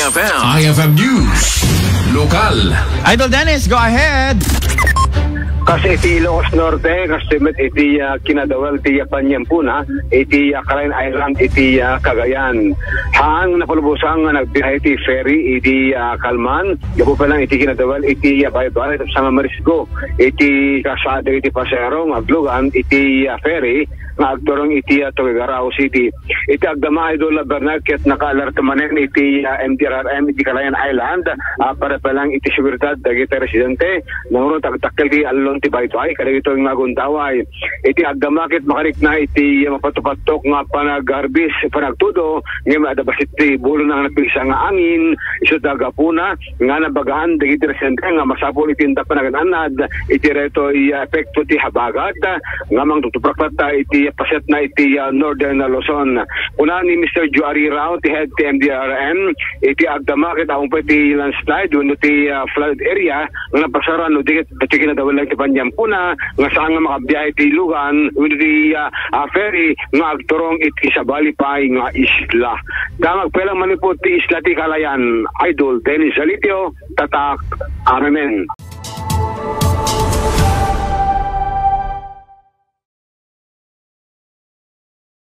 IFM News. Lokal. Idol Dennis, go ahead. Kasi iti Ilocos Norte, kasi iti kinadawal, iti Panyampuna, iti Caroline Island, iti Cagayan. Haan napalubusang nagbihay iti ferry, iti Calman, yapo pa lang iti kinadawal, iti Baybay, sa Marisgo, iti kasada, iti Pasero, maglugan, iti ferry, nagturong iti Tuguegarao City. Iti agdama idol Bernard, ket naka-alert manen iti MTRRM, iti Caroline Island, para pa lang iti seguridad, dagiti residente, nangunod tagtakil ti alon ti Baytoy, kada ito yung magundaway. Iti agdamakit makarik na iti mapatupatok nga panag-arbis, panagtudo, nga madabas iti bulo na napilsa nga angin, iso dagapuna, nga nabagaan, dagiti residente, nga masapol iti inda panagananad, iti reto epekto ti habagat, nga mang tutuprakpat iti paset na iti Northern Luzon. Una ni Mr. Joari Rao, ti head ti MDRM, iti agdamakit akong pa iti landslide, wano ti flood area, nga napasaran, no dikit, pati kinadawal lang ti Panyampuna, nga saan nga makabiyay ti Lugan, wano ti ferry, nga agturong iti Sabalipay nga isla. Damag pelang manipot ti isla ti Kalayan, Idol Dennis Salitio, Tatak, Amen.